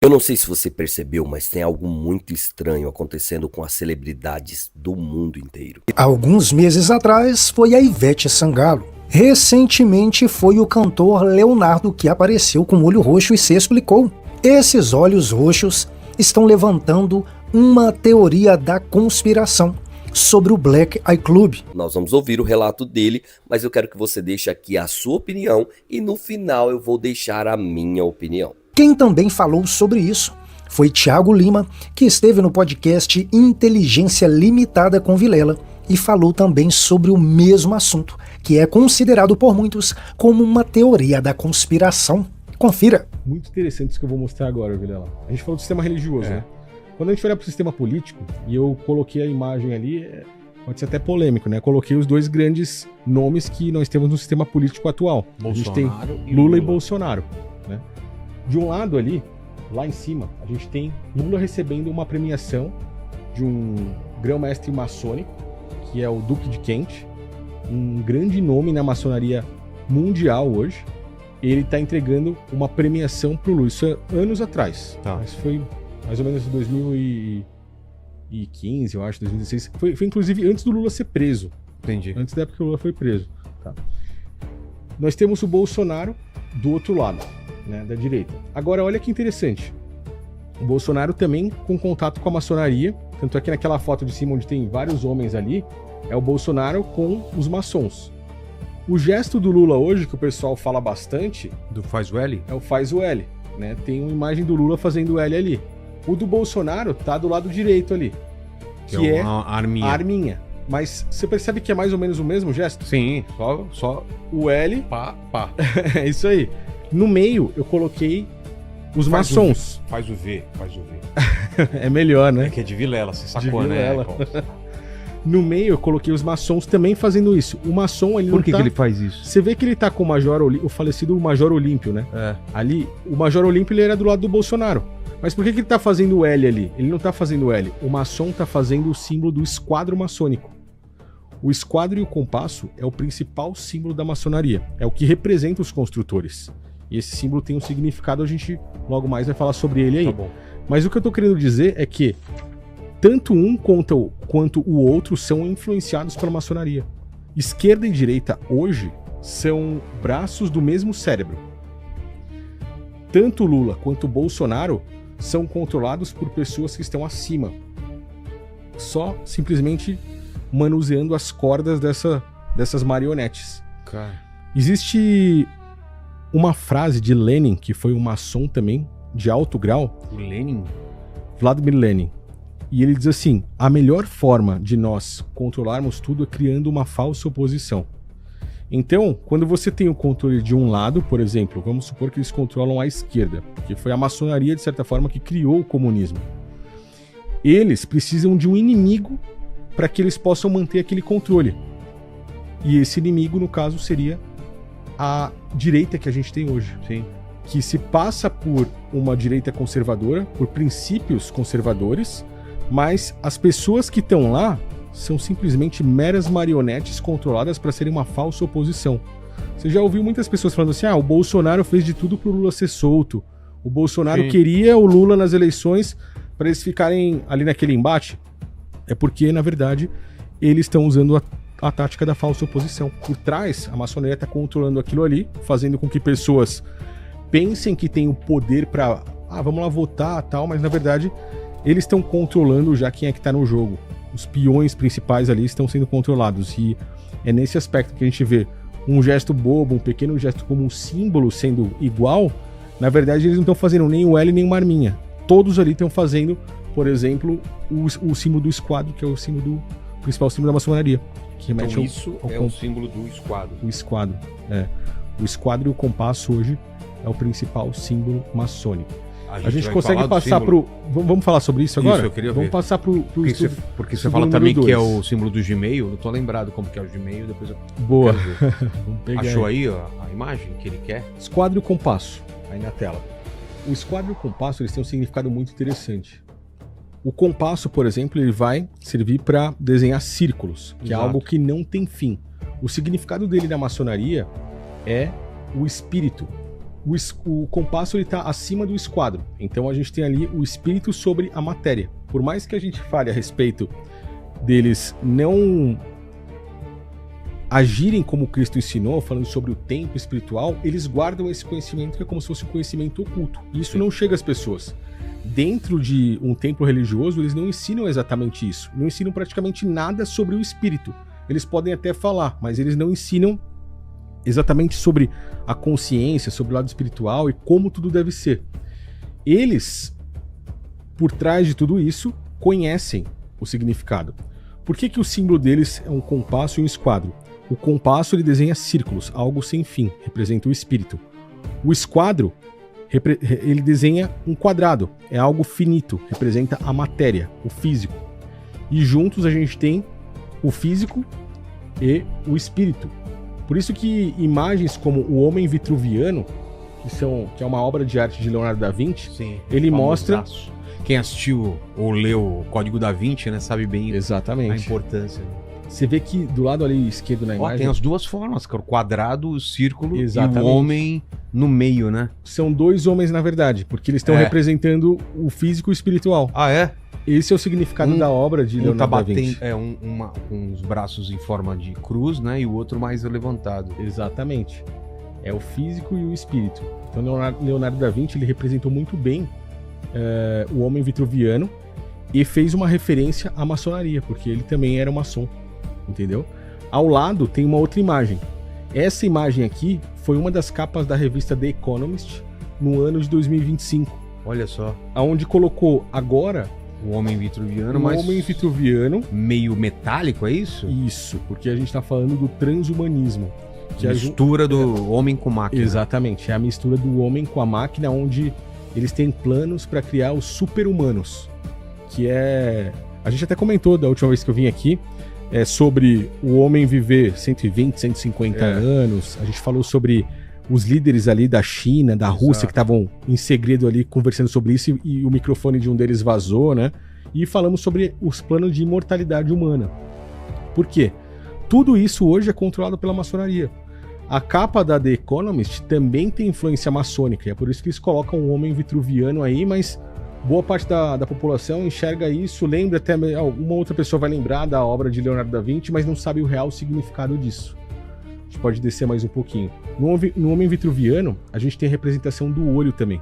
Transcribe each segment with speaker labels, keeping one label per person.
Speaker 1: Eu não sei se você percebeu, mas tem algo muito estranho acontecendo com as celebridades do mundo inteiro.
Speaker 2: Alguns meses atrás foi a Ivete Sangalo. Recentemente foi o cantor Leonardo que apareceu com olho roxo e se explicou. Esses olhos roxos estão levantando uma teoria da conspiração sobre o Black Eye Club.
Speaker 1: Nós vamos ouvir o relato dele, mas eu quero que você deixe aqui a sua opinião e no final eu vou deixar a minha opinião.
Speaker 2: Quem também falou sobre isso foi Thiago Lima, que esteve no podcast Inteligência Limitada com Vilela e falou também sobre o mesmo assunto, que é considerado por muitos como uma teoria da conspiração. Confira.
Speaker 3: Muito interessante isso que eu vou mostrar agora, Vilela. A gente falou do sistema religioso, né? Quando a gente olha para o sistema político, e eu coloquei a imagem ali, pode ser até polêmico, né? Coloquei os dois grandes nomes que nós temos no sistema político atual.
Speaker 4: Bolsonaro,
Speaker 3: a gente tem Lula e Bolsonaro, né? De um lado ali, lá em cima, a gente tem Lula recebendo uma premiação de um grão-mestre maçônico, que é o Duque de Kent, um grande nome na maçonaria mundial hoje. Ele está entregando uma premiação pro Lula. Isso é anos atrás.
Speaker 4: Tá.
Speaker 3: Mas foi mais ou menos em 2015, eu acho, 2016. Foi inclusive antes do Lula ser preso.
Speaker 4: Entendi.
Speaker 3: Antes da época que o Lula foi preso. Tá. Nós temos o Bolsonaro do outro lado, né, da direita. Agora, olha que interessante. O Bolsonaro também com contato com a maçonaria. Tanto é que naquela foto de cima, onde tem vários homens ali, é o Bolsonaro com os maçons. O gesto do Lula hoje, que o pessoal fala bastante...
Speaker 4: Do faz o L?
Speaker 3: É o faz o L, né? Tem uma imagem do Lula fazendo o L ali. O do Bolsonaro tá do lado direito ali, que é
Speaker 4: a arminha.
Speaker 3: a arminha. Mas você percebe que é mais ou menos o mesmo gesto?
Speaker 4: Sim, só
Speaker 3: O L...
Speaker 4: pá.
Speaker 3: É isso aí. No meio, eu coloquei os maçons.
Speaker 4: Faz o V.
Speaker 3: É melhor, né?
Speaker 4: É que é de Vilela, você sacou,
Speaker 3: De
Speaker 4: né?
Speaker 3: Vilela. No meio, eu coloquei os maçons também fazendo isso. O maçom, ele
Speaker 4: Por
Speaker 3: não
Speaker 4: que
Speaker 3: tá...
Speaker 4: que ele faz isso?
Speaker 3: Você vê que ele tá com o falecido Major Olímpio, né?
Speaker 4: É.
Speaker 3: Ali, o Major Olímpio, ele era do lado do Bolsonaro. Mas por que que ele tá fazendo o L ali? Ele não tá fazendo o L. O maçom tá fazendo o símbolo do esquadro maçônico. O esquadro e o compasso é o principal símbolo da maçonaria. É o que representa os construtores. E esse símbolo tem um significado, a gente logo mais vai falar sobre ele aí.
Speaker 4: Tá bom.
Speaker 3: Mas o que eu tô querendo dizer é que tanto um quanto o outro são influenciados pela maçonaria. Esquerda e direita hoje são braços do mesmo cérebro. Tanto Lula quanto Bolsonaro são controlados por pessoas que estão acima, só simplesmente manuseando as cordas dessas marionetes.
Speaker 4: Cara.
Speaker 3: Existe uma frase de Lenin, que foi um maçom também, de alto grau,
Speaker 4: O Lenin?
Speaker 3: Vladimir Lenin. E ele diz assim: a melhor forma de nós controlarmos tudo é criando uma falsa oposição. Então, quando você tem o controle de um lado, por exemplo, vamos supor que eles controlam a esquerda, que foi a maçonaria, de certa forma, que criou o comunismo. Eles precisam de um inimigo para que eles possam manter aquele controle. E esse inimigo, no caso, seria a direita que a gente tem hoje.
Speaker 4: Sim.
Speaker 3: Que se passa por uma direita conservadora, por princípios conservadores, mas as pessoas que estão lá são simplesmente meras marionetes controladas para serem uma falsa oposição. Você já ouviu muitas pessoas falando assim: o Bolsonaro fez de tudo pro Lula ser solto. O Bolsonaro
Speaker 4: Sim.
Speaker 3: queria o Lula nas eleições para eles ficarem ali naquele embate. É porque, na verdade, eles estão usando a tática da falsa oposição. Por trás, a maçonaria está controlando aquilo ali, fazendo com que pessoas pensem que tem o poder para, vamos lá votar tal, mas na verdade eles estão controlando já quem é que está no jogo. Os peões principais ali estão sendo controlados, e é nesse aspecto que a gente vê um gesto bobo, um pequeno gesto como um símbolo sendo igual. Na verdade, eles não estão fazendo nem o L nem uma arminha. Todos ali estão fazendo, por exemplo, o símbolo do esquadro, que é o principal símbolo da maçonaria. Que remete
Speaker 4: Então isso é o símbolo do esquadro.
Speaker 3: O esquadro, é. O esquadro e o compasso hoje é o principal símbolo maçônico. A gente
Speaker 4: vai
Speaker 3: consegue
Speaker 4: falar do
Speaker 3: passar
Speaker 4: símbolo-
Speaker 3: pro... Vamos falar sobre isso agora?
Speaker 4: Isso, eu queria
Speaker 3: Vamos
Speaker 4: ver.
Speaker 3: passar pro estudo.
Speaker 4: Porque você
Speaker 3: símbolo
Speaker 4: fala também
Speaker 3: número
Speaker 4: que é
Speaker 3: dois.
Speaker 4: o símbolo do Gmail. Eu não tô lembrado como que é o Gmail, depois eu
Speaker 3: Boa.
Speaker 4: quero ver.
Speaker 3: Vamos pegar
Speaker 4: Achou aí ó, a imagem que ele quer?
Speaker 3: Esquadro e o compasso, aí na tela. O esquadro e o compasso, eles têm um significado muito interessante. O compasso, por exemplo, ele vai servir para desenhar círculos, que
Speaker 4: Exato.
Speaker 3: é algo que não tem fim. O significado dele na maçonaria é o espírito. o compasso ele tá acima do esquadro. Então a gente tem ali o espírito sobre a matéria. Por mais que a gente fale a respeito deles não agirem como Cristo ensinou, falando sobre o tempo espiritual, eles guardam esse conhecimento que é como se fosse um conhecimento oculto. E isso não chega às pessoas. Dentro de um templo religioso, eles não ensinam exatamente isso. Não ensinam praticamente nada sobre o espírito. Eles podem até falar, mas eles não ensinam exatamente sobre a consciência, sobre o lado espiritual e como tudo deve ser. Eles, por trás de tudo isso, conhecem o significado. Por que que o símbolo deles é um compasso e um esquadro? O compasso ele desenha círculos, algo sem fim, representa o espírito. O esquadro ele desenha um quadrado, é algo finito, representa a matéria, o físico. E juntos a gente tem o físico e o espírito. Por isso que imagens como o Homem Vitruviano, que é uma obra de arte de Leonardo da Vinci,
Speaker 4: Sim,
Speaker 3: ele mostra...
Speaker 4: famosaço. Quem assistiu ou leu o Código da Vinci, né, sabe bem a
Speaker 3: Exatamente.
Speaker 4: importância.
Speaker 3: Você vê que do lado ali esquerdo na
Speaker 4: Ó,
Speaker 3: imagem...
Speaker 4: tem as duas formas, cara, o quadrado, o círculo
Speaker 3: Exatamente.
Speaker 4: e o homem no meio, né?
Speaker 3: São dois homens, na verdade, porque eles estão representando o físico e o espiritual.
Speaker 4: Ah, é?
Speaker 3: Esse é o significado da obra de
Speaker 4: Um tá
Speaker 3: Leonardo da
Speaker 4: batendo,
Speaker 3: Vinci.
Speaker 4: com os braços em forma de cruz, né? E o outro mais levantado.
Speaker 3: Exatamente. É o físico e o espírito. Então Leonardo da Vinci ele representou muito bem o homem vitruviano e fez uma referência à maçonaria, porque ele também era maçom, entendeu? Ao lado tem uma outra imagem. Essa imagem aqui foi uma das capas da revista The Economist no ano de 2025.
Speaker 4: Olha só.
Speaker 3: Onde colocou agora
Speaker 4: O homem vitruviano,
Speaker 3: o
Speaker 4: mas
Speaker 3: homem vitruviano.
Speaker 4: meio metálico, é isso?
Speaker 3: Isso, porque a gente está falando do transhumanismo. Que é
Speaker 4: Mistura do homem com máquina.
Speaker 3: Exatamente, é a mistura do homem com a máquina, onde eles têm planos para criar os super-humanos. Que é... A gente até comentou da última vez que eu vim aqui, sobre o homem viver 120, 150 anos. A gente falou sobre os líderes ali da China, da Rússia, que estavam em segredo ali conversando sobre isso e o microfone de um deles vazou, né? E falamos sobre os planos de imortalidade humana. Por quê? Tudo isso hoje é controlado pela maçonaria. A capa da The Economist também tem influência maçônica, e é por isso que eles colocam um homem vitruviano aí, mas boa parte da população enxerga isso, lembra até, uma outra pessoa vai lembrar da obra de Leonardo da Vinci, mas não sabe o real significado disso. A gente pode descer mais um pouquinho. No homem vitruviano, a gente tem a representação do olho também.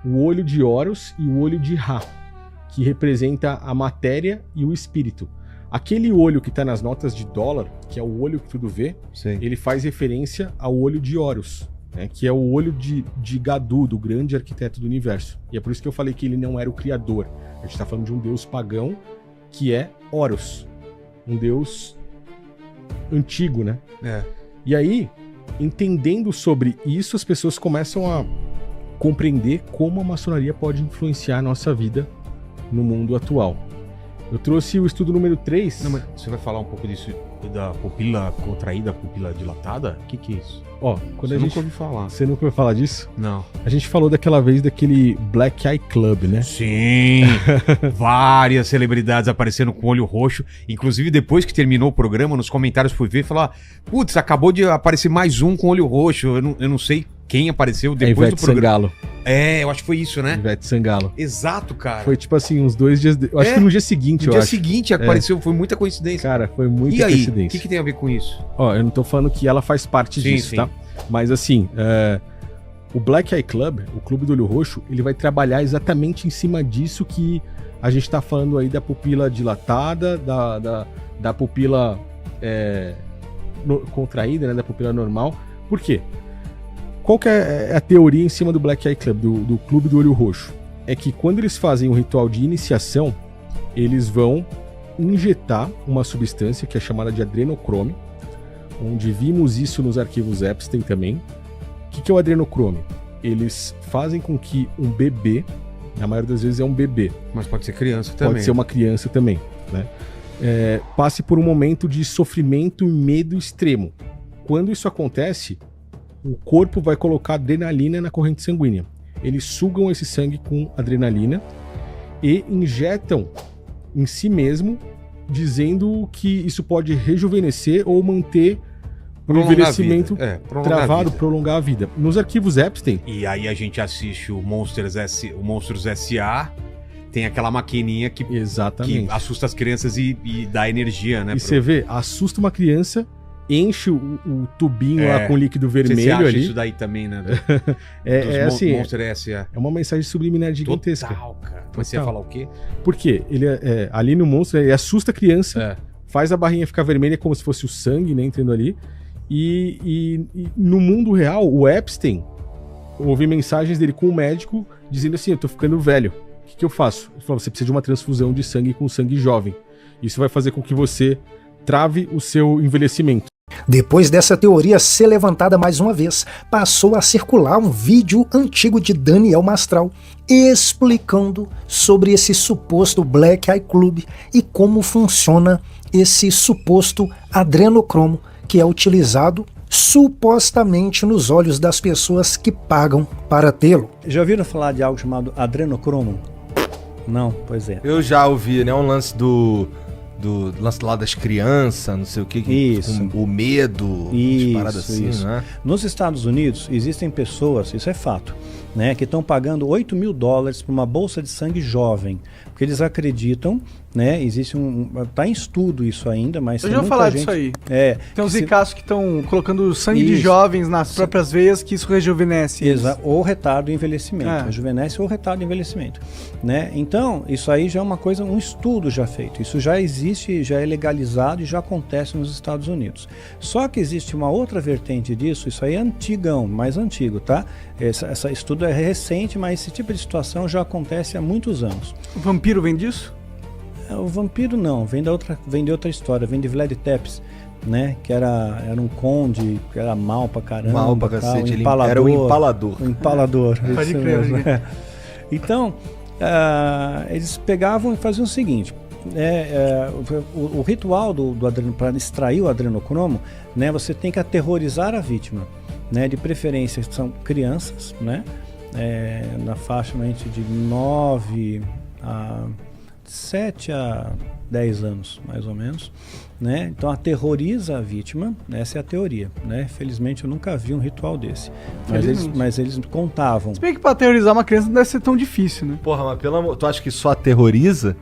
Speaker 3: O olho de Horus e o olho de Ra, que representa a matéria e o espírito. Aquele olho que está nas notas de dólar, que é o olho que tudo vê,
Speaker 4: Sim.
Speaker 3: ele faz referência ao olho de Horus, né, que é o olho de Gadu, do grande arquiteto do universo. E é por isso que eu falei que ele não era o criador. A gente está falando de um deus pagão, que é Horus. Um deus antigo, né? E aí, entendendo sobre isso, as pessoas começam a compreender como a maçonaria pode influenciar a nossa vida no mundo atual. Eu trouxe o estudo número 3.
Speaker 4: Não, mas você vai falar um pouco disso da pupila contraída, pupila dilatada? O que é isso?
Speaker 3: Ó, quando
Speaker 4: Eu
Speaker 3: a gente...
Speaker 4: nunca ouvi falar.
Speaker 3: Você nunca ouviu falar disso?
Speaker 4: Não.
Speaker 3: A gente falou daquela vez daquele Black Eye Club, né?
Speaker 4: Sim! Várias celebridades aparecendo com olho roxo. Inclusive, depois que terminou o programa, nos comentários fui ver e falar: putz, acabou de aparecer mais um com olho roxo. Eu não sei quem apareceu depois do programa.
Speaker 3: Sangalo.
Speaker 4: Eu acho que foi isso, né?
Speaker 3: Ivete Sangalo.
Speaker 4: Exato, cara.
Speaker 3: Foi tipo assim, uns 2 dias... Eu acho que no dia seguinte,
Speaker 4: No dia seguinte apareceu, foi muita coincidência.
Speaker 3: Cara, foi muita
Speaker 4: E aí, o
Speaker 3: coincidência.
Speaker 4: que tem a ver com isso?
Speaker 3: Ó, eu não tô falando que ela faz parte
Speaker 4: Sim,
Speaker 3: disso,
Speaker 4: sim.
Speaker 3: tá? Mas assim, o Black Eye Club, o Clube do Olho Roxo, ele vai trabalhar exatamente em cima disso que a gente tá falando aí da pupila dilatada, da pupila contraída, né? Da pupila normal. Por quê? Qual que é a teoria em cima do Black Eye Club, do Clube do Olho Roxo? É que quando eles fazem um ritual de iniciação, eles vão injetar uma substância que é chamada de adrenocrome, onde vimos isso nos arquivos Epstein também. O que é o adrenocrome? Eles fazem com que um bebê, na maioria das vezes é um bebê,
Speaker 4: Mas pode ser criança também.
Speaker 3: pode ser uma criança também, né? Passe por um momento de sofrimento e medo extremo. Quando isso acontece, o corpo vai colocar adrenalina na corrente sanguínea. Eles sugam esse sangue com adrenalina e injetam em si mesmo, dizendo que isso pode rejuvenescer ou manter
Speaker 4: Prolongar a
Speaker 3: envelhecimento
Speaker 4: vida. Prolongar a
Speaker 3: travado,
Speaker 4: vida.
Speaker 3: prolongar a vida. Nos arquivos Epstein,
Speaker 4: E aí a gente assiste o Monstros S.A., tem aquela maquininha que
Speaker 3: exatamente.
Speaker 4: assusta as crianças e dá energia, né?
Speaker 3: E você vê, assusta uma criança, enche o tubinho lá com líquido vermelho
Speaker 4: você acha
Speaker 3: ali.
Speaker 4: isso daí também, né?
Speaker 3: Assim,
Speaker 4: Monstros S.A.
Speaker 3: é uma mensagem subliminar gigantesca.
Speaker 4: Total, cara. Mas você ia
Speaker 3: Total.
Speaker 4: falar o quê?
Speaker 3: Por quê? Ele ali no monstro, ele assusta a criança,
Speaker 4: É.
Speaker 3: faz a barrinha ficar vermelha como se fosse o sangue, né, entrando ali. E no mundo real, o Epstein, houve mensagens dele com o médico dizendo assim, eu tô ficando velho. O que eu faço? Ele falou, você precisa de uma transfusão de sangue com sangue jovem. Isso vai fazer com que você trave o seu envelhecimento.
Speaker 2: Depois dessa teoria ser levantada mais uma vez, passou a circular um vídeo antigo de Daniel Mastral explicando sobre esse suposto Black Eye Club e como funciona esse suposto adrenocromo que é utilizado supostamente nos olhos das pessoas que pagam para tê-lo.
Speaker 5: Já ouviram falar de algo chamado adrenocromo? Não? Pois é.
Speaker 6: Eu já ouvi, né? Um lance do lance lá das crianças, não sei o que.
Speaker 5: Isso.
Speaker 6: O medo,
Speaker 5: Isso,
Speaker 6: paradas assim,
Speaker 5: isso.
Speaker 6: né?
Speaker 5: Nos Estados Unidos, existem pessoas, isso é fato, né, que estão pagando $8.000 por uma bolsa de sangue jovem. Porque eles acreditam, né, existe tá em estudo isso ainda, mas
Speaker 7: Eu
Speaker 5: tem
Speaker 7: já vou
Speaker 5: muita
Speaker 7: falar
Speaker 5: gente,
Speaker 7: disso aí.
Speaker 5: que
Speaker 7: Tem uns
Speaker 5: se-
Speaker 7: ricaços que estão colocando sangue de
Speaker 5: Isso.
Speaker 7: jovens nas próprias veias, que isso rejuvenesce. eles.
Speaker 5: Ou retardo do envelhecimento,
Speaker 7: É.
Speaker 5: rejuvenesce ou retardo do envelhecimento, né? Então, isso aí já é uma coisa, um estudo já feito. Isso já existe, já é legalizado e já acontece nos Estados Unidos. Só que existe uma outra vertente disso, isso aí é antigão, mais antigo, tá? Esse estudo é recente, mas esse tipo de situação já acontece há muitos anos.
Speaker 7: O vampiro vem disso?
Speaker 5: O vampiro não, vem de outra história, vem de Vlad Tepes, né? Que era um conde, que era mal pra caramba.
Speaker 6: Mal pra
Speaker 5: tal,
Speaker 6: cacete, ele
Speaker 5: empalador.
Speaker 6: era o empalador.
Speaker 5: O empalador.
Speaker 7: Pode
Speaker 5: isso
Speaker 7: crer,
Speaker 5: mesmo.
Speaker 7: pode crer.
Speaker 5: Então, eles pegavam e faziam o seguinte: o ritual para extrair o adrenocromo, né, você tem que aterrorizar a vítima, né, de preferência são crianças, né, na faixa de 7 a 10 anos, mais ou menos, né? Então aterroriza a vítima, essa é a teoria, né? Felizmente eu nunca vi um ritual desse, mas eles contavam.
Speaker 7: Se bem que pra teorizar uma criança não deve ser tão difícil, né?
Speaker 6: Porra, mas pelo amor... Tu acha que só aterroriza?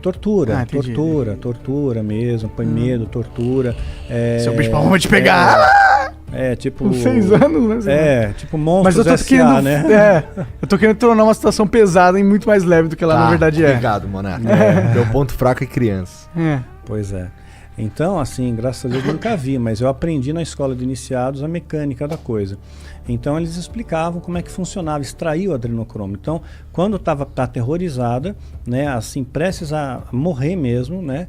Speaker 5: Tortura,
Speaker 7: entendi.
Speaker 5: tortura mesmo, põe medo, tortura.
Speaker 7: Seu bicho palma vai te pegar!
Speaker 5: Tipo...
Speaker 7: Com 6 anos, né?
Speaker 5: Tipo
Speaker 7: Mas
Speaker 5: Monstros
Speaker 7: eu tô
Speaker 5: S.A.,
Speaker 7: querendo,
Speaker 5: né?
Speaker 7: eu tô querendo tornar uma situação pesada e muito mais leve do que ela na verdade é.
Speaker 6: Obrigado, Monarca. Meu ponto fraco é criança.
Speaker 5: Pois é. Então, assim, graças a Deus eu nunca vi, mas eu aprendi na escola de iniciados a mecânica da coisa. Então eles explicavam como é que funcionava, extrair o adrenocromo. Então, quando estava aterrorizada, né, assim, prestes a morrer mesmo, né,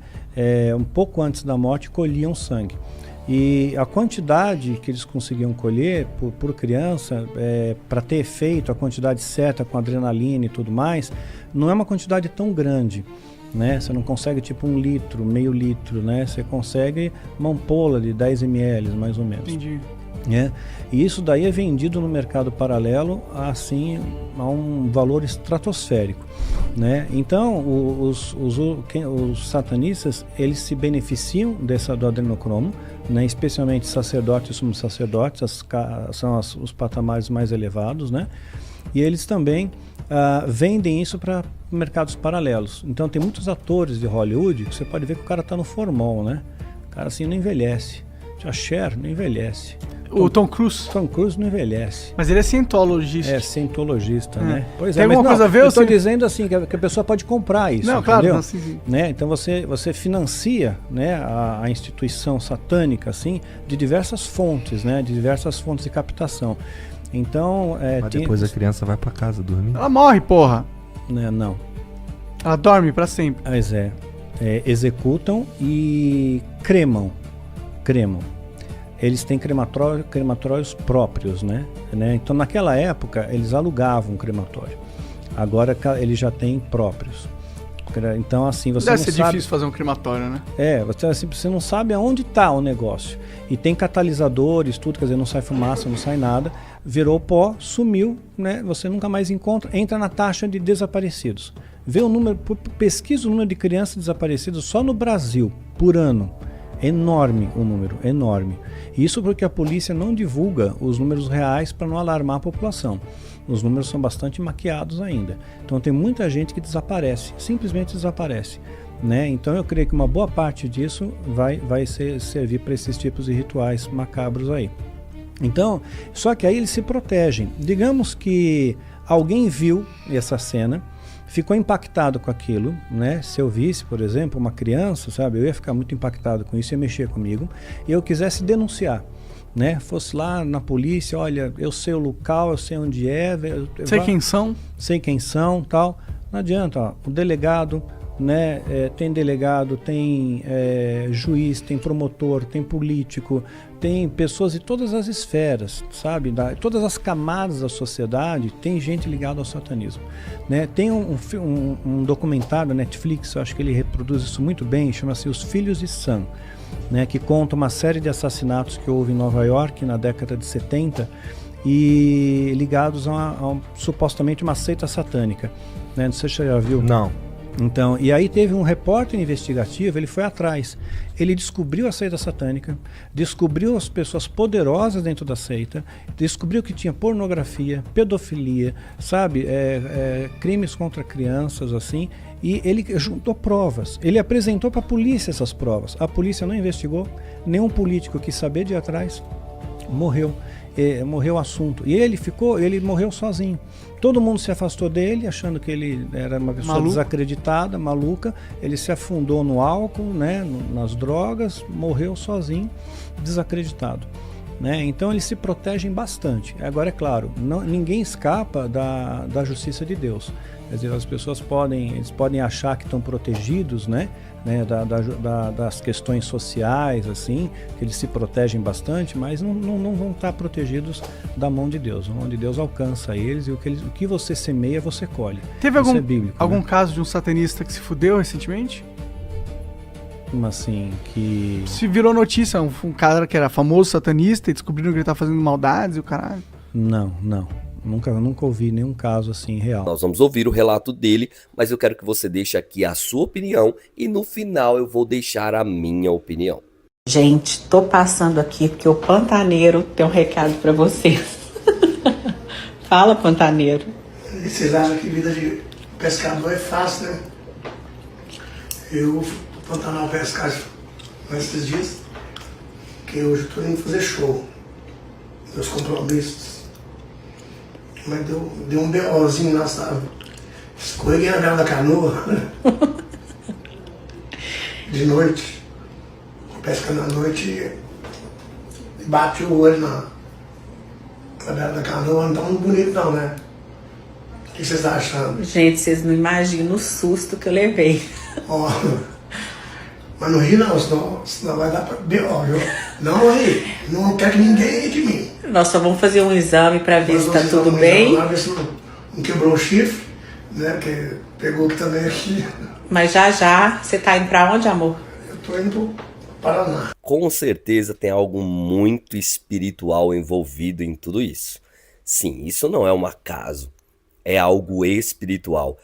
Speaker 5: um pouco antes da morte, colhiam sangue. E a quantidade que eles conseguiam colher por criança, para ter efeito, a quantidade certa com adrenalina e tudo mais, não é uma quantidade tão grande, né? Você não consegue tipo 1 litro, meio litro, né? Você consegue uma ampola de 10 ml, mais ou menos.
Speaker 7: Entendi.
Speaker 5: E isso daí é vendido no mercado paralelo assim a um valor estratosférico, né? Então os satanistas, eles se beneficiam do adrenocromo, né? Especialmente sacerdotes e sumos sacerdotes, são os patamares mais elevados, né? E eles também vendem isso para mercados paralelos. Então tem muitos atores de Hollywood que você pode ver que o cara tá no formol, né? O cara assim não envelhece. A Cher não envelhece.
Speaker 7: O Tom Cruise.
Speaker 5: Tom Cruise não envelhece.
Speaker 7: Mas ele é cientologista.
Speaker 5: É cientologista, né? Pois
Speaker 7: Tem alguma
Speaker 5: mas
Speaker 7: coisa a ver?
Speaker 5: Eu estou dizendo assim que a pessoa pode comprar isso.
Speaker 7: Não, claro.
Speaker 5: entendeu?
Speaker 7: Não, sim.
Speaker 5: Né? Então você financia, né, a instituição satânica assim de diversas fontes, né? De diversas fontes de captação. Então
Speaker 6: Mas depois a criança vai pra casa dormir.
Speaker 7: Ela morre, porra.
Speaker 5: né, não.
Speaker 7: Ela dorme pra sempre.
Speaker 5: Mas executam e cremam. Eles têm crematórios próprios, né? Então naquela época eles alugavam um crematório. Agora eles já têm próprios. Então assim, você
Speaker 7: Deve
Speaker 5: não
Speaker 7: ser
Speaker 5: sabe...
Speaker 7: difícil fazer um crematório, né?
Speaker 5: Você não sabe aonde está o negócio. E tem catalisadores, tudo, quer dizer, não sai fumaça, não sai nada. Virou pó, sumiu, né? Você nunca mais encontra, entra na taxa de desaparecidos. Vê o número, pesquisa o número de crianças desaparecidas só no Brasil, por ano. Enorme o número, enorme. Isso porque a polícia não divulga os números reais para não alarmar a população. Os números são bastante maquiados ainda. Então tem muita gente que desaparece, simplesmente desaparece. Né? Então eu creio que uma boa parte disso vai servir para esses tipos de rituais macabros aí. Então, só que aí eles se protegem. Digamos que alguém viu essa cena, ficou impactado com aquilo, né? Se eu visse, por exemplo, uma criança, sabe, eu ia ficar muito impactado com isso, ia mexer comigo, e eu quisesse denunciar, né? Fosse lá na polícia, olha, eu sei o local, eu sei onde é,
Speaker 7: Sei quem são.
Speaker 5: sei quem são, tal. Não adianta, ó, o delegado, né? Tem delegado, tem juiz, tem promotor, tem político, tem pessoas de todas as esferas, sabe? Todas as camadas da sociedade, tem gente ligada ao satanismo, né? Tem um documentário da Netflix, eu acho que ele reproduz isso muito bem, chama-se Os Filhos de Sam, né? Que conta uma série de assassinatos que houve em Nova York na década de 70 e ligados a supostamente uma seita satânica, né? Não sei se você já viu.
Speaker 6: Não.
Speaker 5: Então, e aí teve um repórter investigativo, ele foi atrás, ele descobriu a seita satânica, descobriu as pessoas poderosas dentro da seita, descobriu que tinha pornografia, pedofilia, sabe, crimes contra crianças, assim, e ele juntou provas, ele apresentou para a polícia essas provas, a polícia não investigou, nenhum político quis saber de ir atrás, morreu o assunto, e ele morreu sozinho. Todo mundo se afastou dele, achando que ele era uma pessoa desacreditada, maluca. Ele se afundou no álcool, né, nas drogas, morreu sozinho, desacreditado. Né? Então eles se protegem bastante. Agora, é claro, ninguém escapa da justiça de Deus. Quer dizer, as pessoas podem achar que estão protegidos, né? Das questões sociais, assim, que eles se protegem bastante, mas não vão estar protegidos da mão de Deus. A mão de Deus alcança eles e o que você semeia, você colhe.
Speaker 7: Teve
Speaker 5: Isso é bíblico,
Speaker 7: algum
Speaker 5: né?
Speaker 7: caso de um satanista que se fudeu recentemente?
Speaker 5: Como assim? Que...
Speaker 7: Se virou notícia, um cara que era famoso satanista e descobriram que ele tá fazendo maldades e o caralho.
Speaker 5: Não. Nunca ouvi nenhum caso assim real.
Speaker 1: Nós vamos ouvir o relato dele, mas eu quero que você deixe aqui a sua opinião e no final eu vou deixar a minha opinião.
Speaker 8: Gente, tô passando aqui porque o Pantaneiro tem um recado pra vocês. Fala, Pantaneiro.
Speaker 9: Vocês acham que vida de pescador é fácil, né? Eu fui pro Pantanal pescar nesses dias, que hoje eu tô indo fazer show. Meus compromissos. Mas deu um BOzinho lá, sabe? Escorreguei na beira da canoa. De noite. Pescando à noite e bati o olho na beira da canoa. Não tá muito bonito não, né? O que vocês estão achando?
Speaker 8: Gente, vocês não imaginam o susto que eu levei.
Speaker 9: Ó, mas não ri não, senão vai dar pra BO, viu? Não ri, não quero que ninguém ri de mim.
Speaker 8: Nós só vamos fazer um exame pra ver se tá tudo bem.
Speaker 9: Lá, ver se não quebrou o chifre, né? Que pegou aqui também aqui.
Speaker 8: Mas já, você tá indo pra onde, amor?
Speaker 9: Eu tô indo pro Paraná.
Speaker 1: Com certeza tem algo muito espiritual envolvido em tudo isso. Sim, isso não é um acaso, é algo espiritual.